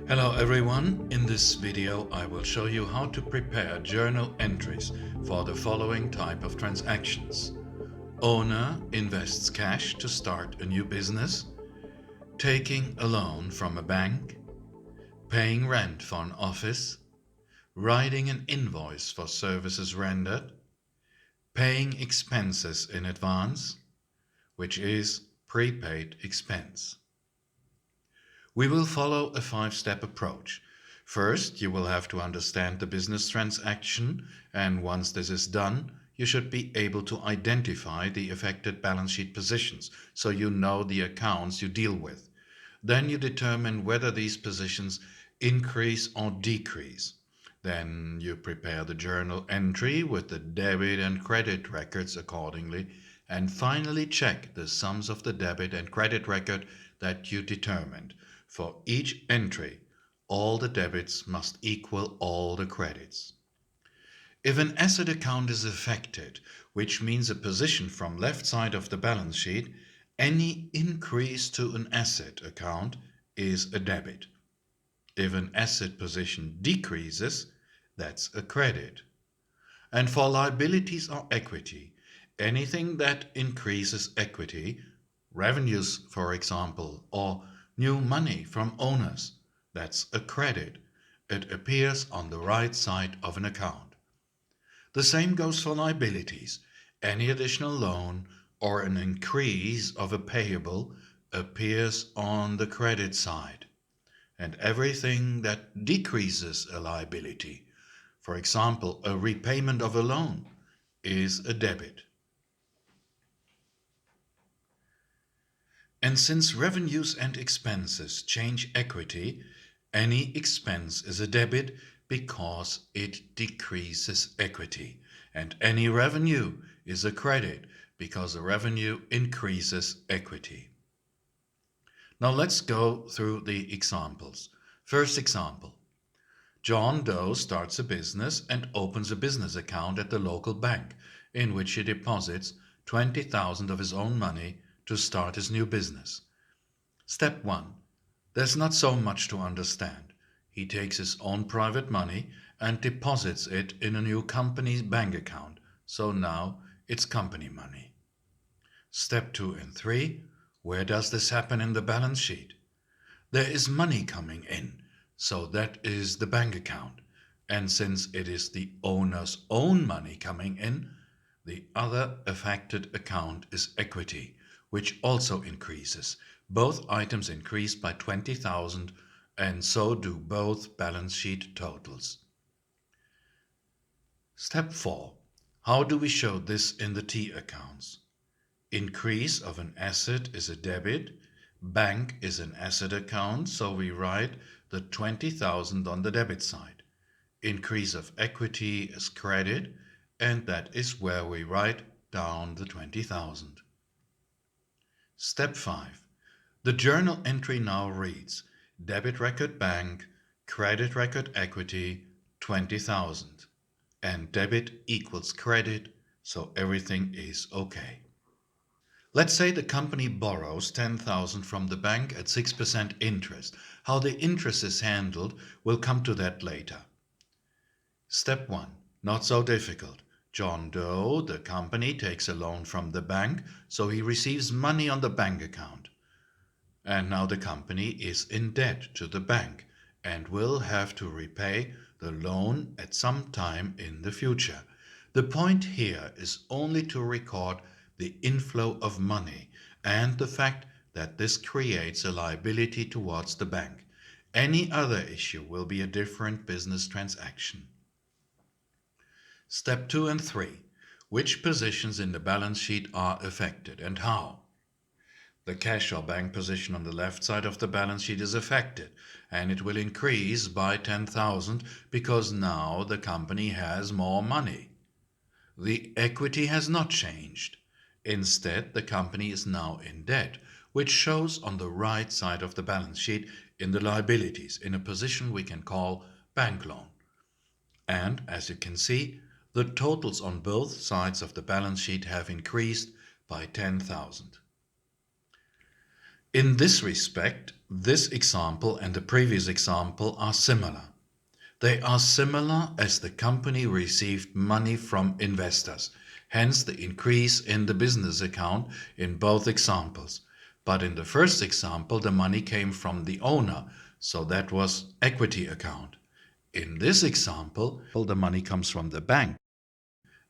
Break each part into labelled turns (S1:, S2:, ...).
S1: Hello everyone, in this video I will show you how to prepare journal entries for the following type of transactions. Owner invests cash to start a new business, taking a loan from a bank, paying rent for an office, writing an invoice for services rendered, paying expenses in advance, which is prepaid expense. We will follow a 5-step approach. First, you will have to understand the business transaction, and once this is done, you should be able to identify the affected balance sheet positions so you know the accounts you deal with. Then you determine whether these positions increase or decrease. Then you prepare the journal entry with the debit and credit records accordingly, and finally check the sums of the debit and credit record that you determined. For each entry, all the debits must equal all the credits. If an asset account is affected, which means a position from left side of the balance sheet, any increase to an asset account is a debit. If an asset position decreases, that's a credit. And for liabilities or equity, anything that increases equity, revenues for example, or new money from owners, that's a credit. It appears on the right side of an account. The same goes for liabilities. Any additional loan or an increase of a payable appears on the credit side. And everything that decreases a liability, for example, a repayment of a loan, is a debit. And since revenues and expenses change equity, any expense is a debit because it decreases equity, and any revenue is a credit because a revenue increases equity. Now let's go through the examples. First example. John Doe starts a business and opens a business account at the local bank in which he deposits 20,000 of his own money to start his new business. Step 1. There's not so much to understand. He takes his own private money and deposits it in a new company's bank account, so now it's company money. Step 2 and 3. Where does this happen in the balance sheet? There is money coming in, so that is the bank account. And since it is the owner's own money coming in, the other affected account is equity, which also increases. Both items increase by 20,000 and so do both balance sheet totals. Step 4. How do we show this in the T accounts? Increase of an asset is a debit. Bank is an asset account, so we write the 20,000 on the debit side. Increase of equity is credit, and that is where we write down the 20,000. Step 5. The journal entry now reads debit record bank, credit record equity, 20,000. And debit equals credit, so everything is okay. Let's say the company borrows 10,000 from the bank at 6% interest. How the interest is handled, we'll come to that later. Step 1. Not so difficult. John Doe, the company, takes a loan from the bank, so he receives money on the bank account. And now the company is in debt to the bank and will have to repay the loan at some time in the future. The point here is only to record the inflow of money and the fact that this creates a liability towards the bank. Any other issue will be a different business transaction. Step 2 and 3. Which positions in the balance sheet are affected and how? The cash or bank position on the left side of the balance sheet is affected, and it will increase by 10,000 because now the company has more money. The equity has not changed. Instead, the company is now in debt, which shows on the right side of the balance sheet in the liabilities in a position we can call bank loan. And as you can see, the totals on both sides of the balance sheet have increased by 10,000. In this respect, this example and the previous example are similar. They are similar as the company received money from investors, hence the increase in the business account in both examples. But in the first example, the money came from the owner, so that was equity account. In this example, the money comes from the bank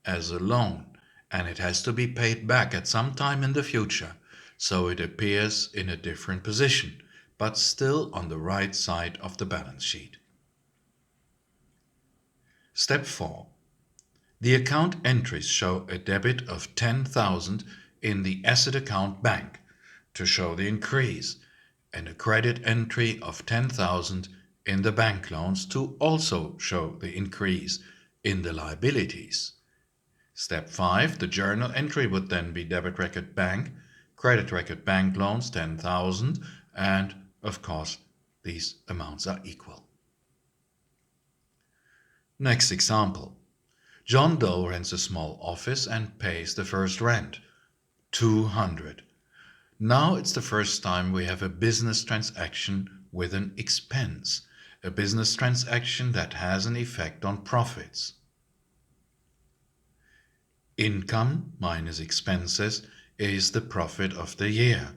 S1: as a loan, and it has to be paid back at some time in the future, so it appears in a different position, but still on the right side of the balance sheet. Step 4. The account entries show a debit of 10,000 in the asset account bank to show the increase, and a credit entry of 10,000 in the bank loans to also show the increase in the liabilities. Step 5. The journal entry would then be debit record bank, credit record bank loans 10,000, and of course these amounts are equal. Next example. John Doe rents a small office and pays the first rent, 200. Now it's the first time we have a business transaction with an expense, a business transaction that has an effect on profits. Income minus expenses is the profit of the year,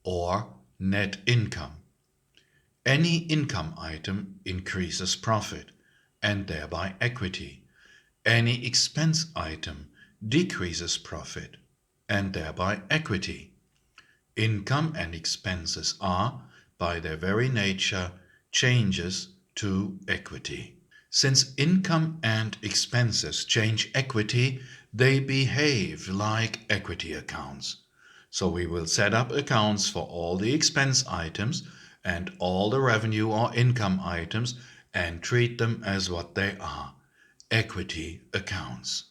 S1: or net income. Any income item increases profit, and thereby equity. Any expense item decreases profit, and thereby equity. Income and expenses are, by their very nature, changes to equity. Since income and expenses change equity, they behave like equity accounts. So we will set up accounts for all the expense items and all the revenue or income items and treat them as what they are, equity accounts.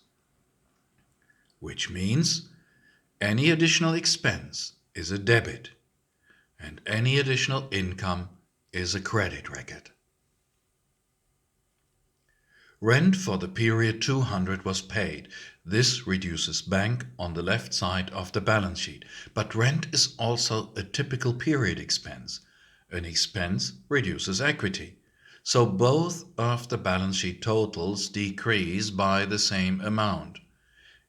S1: Which means any additional expense is a debit and any additional income is a credit record. Rent for the period 200 was paid. This reduces bank on the left side of the balance sheet. But rent is also a typical period expense. An expense reduces equity. So both of the balance sheet totals decrease by the same amount.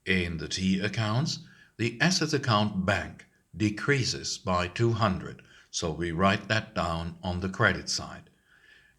S1: In the T accounts, the asset account bank decreases by 200. So we write that down on the credit side.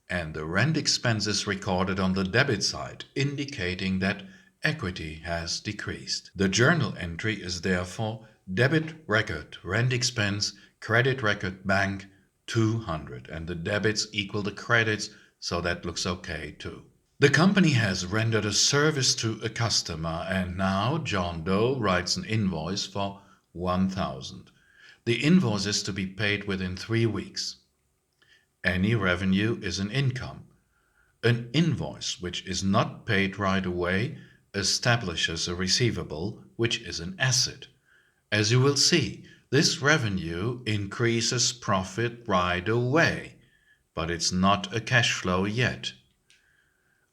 S1: And the rent expense is recorded on the debit side, indicating that equity has decreased. The journal entry is therefore debit record rent expense, credit record bank 200, and the debits equal the credits, so that looks okay too. The company has rendered a service to a customer, and now John Doe writes an invoice for 1,000. The invoice is to be paid within 3 weeks. Any revenue is an income. An invoice which is not paid right away establishes a receivable, which is an asset. As you will see, this revenue increases profit right away, but it's not a cash flow yet.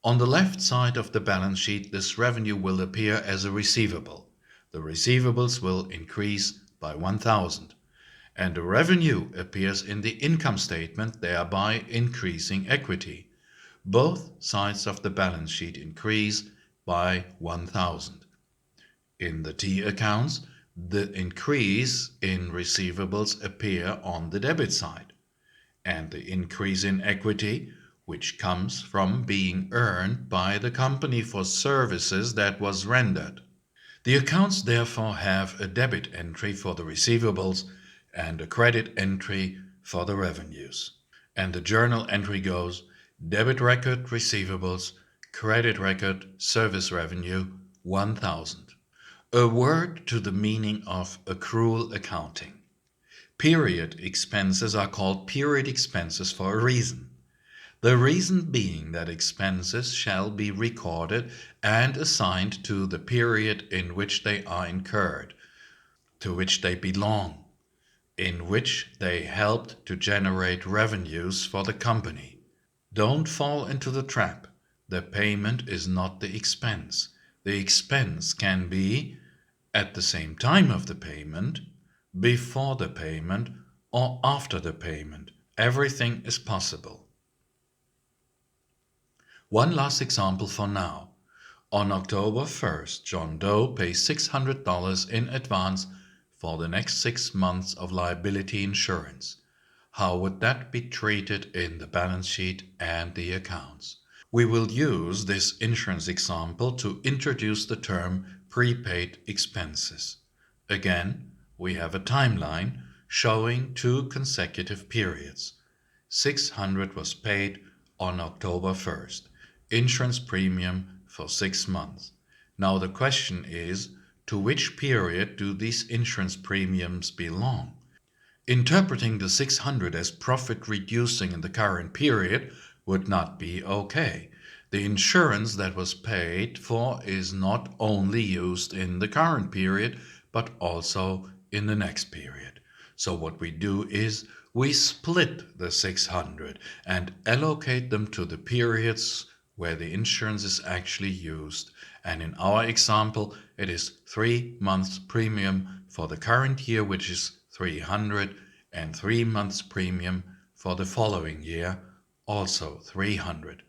S1: On the left side of the balance sheet, this revenue will appear as a receivable. The receivables will increase by 1,000. And the revenue appears in the income statement, thereby increasing equity. Both sides of the balance sheet increase by 1,000. In the T accounts, the increase in receivables appear on the debit side, and the increase in equity, which comes from being earned by the company for services that was rendered. The accounts therefore have a debit entry for the receivables and a credit entry for the revenues. And the journal entry goes debit record receivables, credit record service revenue 1,000. A word to the meaning of accrual accounting. Period expenses are called period expenses for a reason. The reason being that expenses shall be recorded and assigned to the period in which they are incurred, to which they belong, in which they helped to generate revenues for the company. Don't fall into the trap. The payment is not the expense. The expense can be at the same time of the payment, before the payment, or after the payment. Everything is possible. One last example for now. On October 1st, John Doe pays $600 in advance for the next 6 months of liability insurance. How would that be treated in the balance sheet and the accounts? We will use this insurance example to introduce the term prepaid expenses. Again, we have a timeline showing 2 consecutive periods. 600 was paid on October 1st. Insurance premium for 6 months. Now the question is, to which period do these insurance premiums belong? Interpreting the 600 as profit reducing in the current period would not be okay. The insurance that was paid for is not only used in the current period, but also in the next period. So what we do is we split the 600 and allocate them to the periods where the insurance is actually used. And in our example, it is 3 months premium for the current year, which is 300, and 3 months premium for the following year, also 300.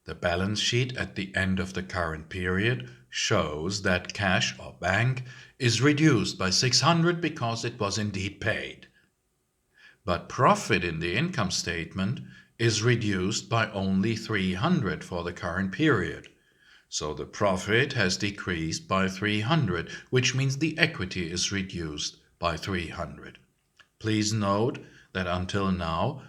S1: The balance sheet at the end of the current period shows that cash or bank is reduced by 600 because it was indeed paid. But profit in the income statement is reduced by only 300 for the current period. So the profit has decreased by 300, which means the equity is reduced by 300. Please note that until now,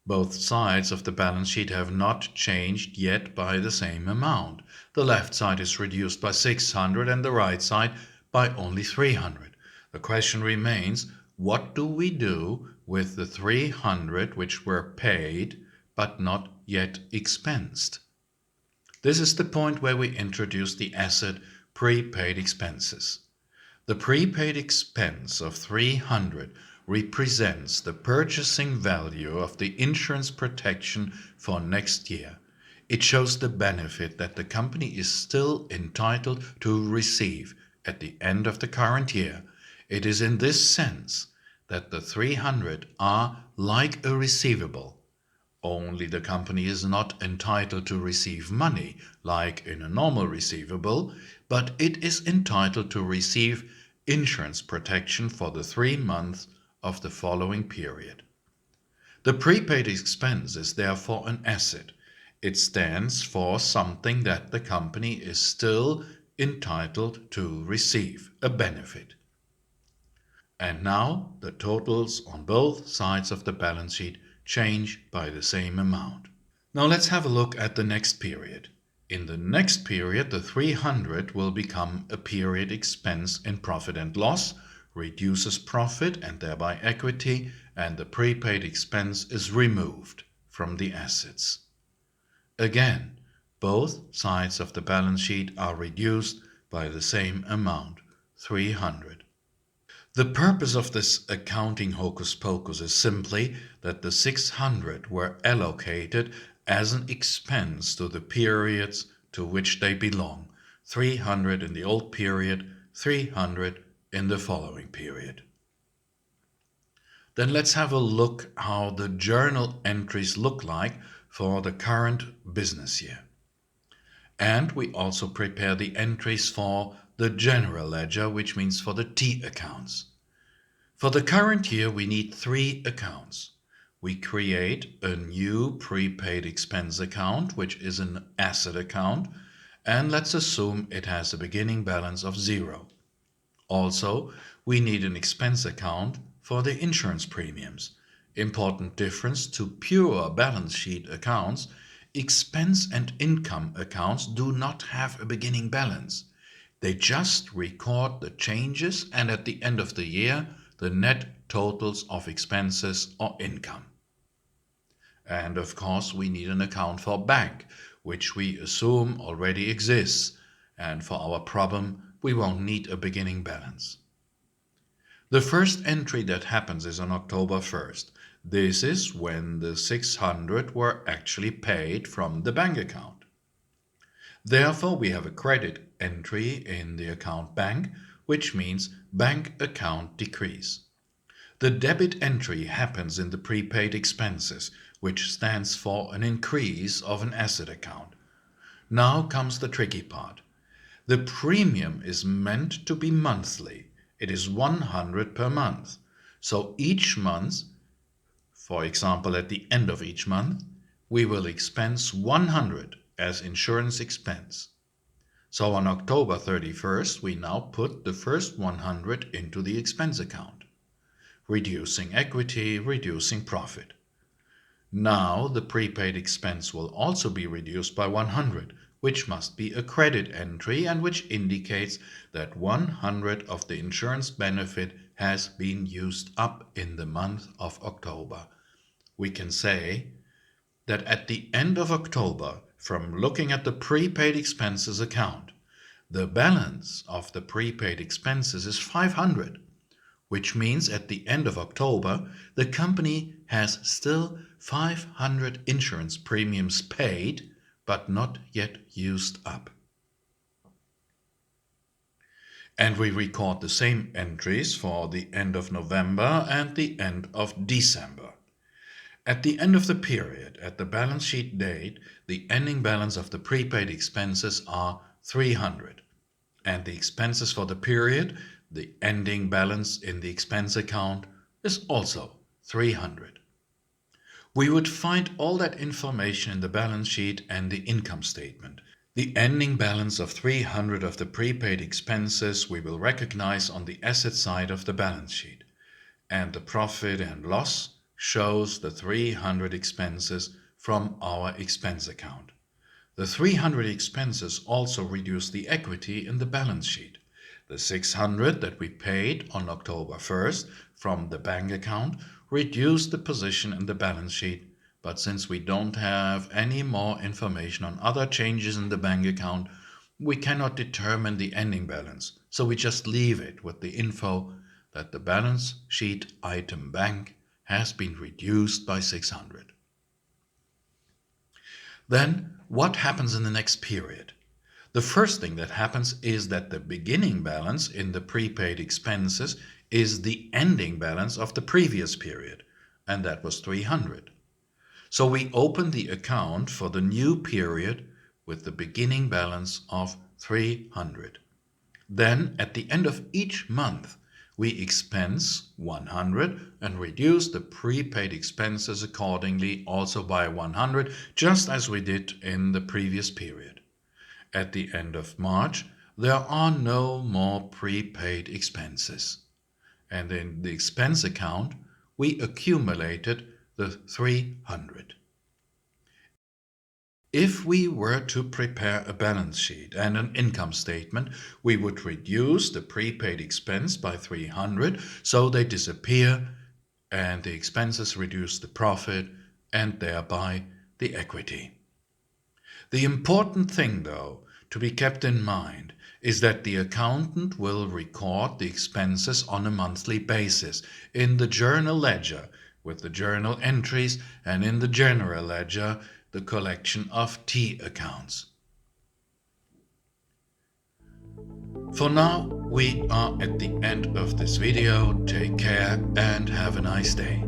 S1: both sides of the balance sheet have not changed yet by the same amount. The left side is reduced by 600 and the right side by only 300. The question remains, what do we do with the 300 which were paid but not yet expensed? This is the point where we introduce the asset prepaid expenses. The prepaid expense of 300 represents the purchasing value of the insurance protection for next year. It shows the benefit that the company is still entitled to receive at the end of the current year. It is in this sense that the 300 are like a receivable. Only the company is not entitled to receive money like in a normal receivable, but it is entitled to receive insurance protection for the 3 months of the following period. The prepaid expense is therefore an asset. It stands for something that the company is still entitled to receive, a benefit. And now the totals on both sides of the balance sheet change by the same amount. Now let's have a look at the next period. In the next period, the 300 will become a period expense in profit and loss, reduces profit and thereby equity, and the prepaid expense is removed from the assets. Again, both sides of the balance sheet are reduced by the same amount, 300. The purpose of this accounting hocus pocus is simply that the 600 were allocated as an expense to the periods to which they belong, 300 in the old period, 300 in the following period. Then let's have a look how the journal entries look like for the current business year. And we also prepare the entries for the general ledger, which means for the T accounts. For the current year, we need 3 accounts. We create a new prepaid expense account, which is an asset account, and let's assume it has a beginning balance of 0. Also, we need an expense account for the insurance premiums. Important difference to pure balance sheet accounts, expense and income accounts do not have a beginning balance. They just record the changes and at the end of the year, the net totals of expenses or income. And of course, we need an account for bank, which we assume already exists. And for our problem, we won't need a beginning balance. The first entry that happens is on October 1st. This is when the 600 were actually paid from the bank account. Therefore, we have a credit entry in the account bank, which means bank account decrease. The debit entry happens in the prepaid expenses, which stands for an increase of an asset account. Now comes the tricky part. The premium is meant to be monthly. It is 100 per month. So each month, for example at the end of each month, we will expense 100 as insurance expense. So on October 31st, we now put the first 100 into the expense account, reducing equity, reducing profit. Now the prepaid expense will also be reduced by 100, which must be a credit entry and which indicates that 100 of the insurance benefit has been used up in the month of October. We can say that at the end of October, from looking at the prepaid expenses account, the balance of the prepaid expenses is 500, which means at the end of October, the company has still 500 insurance premiums paid, but not yet used up. And we record the same entries for the end of November and the end of December. At the end of the period, at the balance sheet date, the ending balance of the prepaid expenses are 300. And the expenses for the period, the ending balance in the expense account, is also 300. We would find all that information in the balance sheet and the income statement. The ending balance of 300 of the prepaid expenses we will recognize on the asset side of the balance sheet. And the profit and loss shows the 300 expenses from our expense account. The 300 expenses also reduce the equity in the balance sheet. The 600 that we paid on October 1st from the bank account reduced the position in the balance sheet, but since we don't have any more information on other changes in the bank account, we cannot determine the ending balance, so we just leave it with the info that the balance sheet item bank has been reduced by 600. Then, what happens in the next period? The first thing that happens is that the beginning balance in the prepaid expenses is the ending balance of the previous period, and that was 300. So we open the account for the new period with the beginning balance of 300. Then, at the end of each month, we expense 100 and reduce the prepaid expenses accordingly also by 100, just as we did in the previous period. At the end of March, there are no more prepaid expenses. And in the expense account, we accumulated the 300. If we were to prepare a balance sheet and an income statement, we would reduce the prepaid expense by 300, so they disappear, and the expenses reduce the profit and thereby the equity. The important thing, though, to be kept in mind is that the accountant will record the expenses on a monthly basis in the journal ledger with the journal entries, and in the general ledger the collection of T accounts. For now, we are at the end of this video. Take care and have a nice day.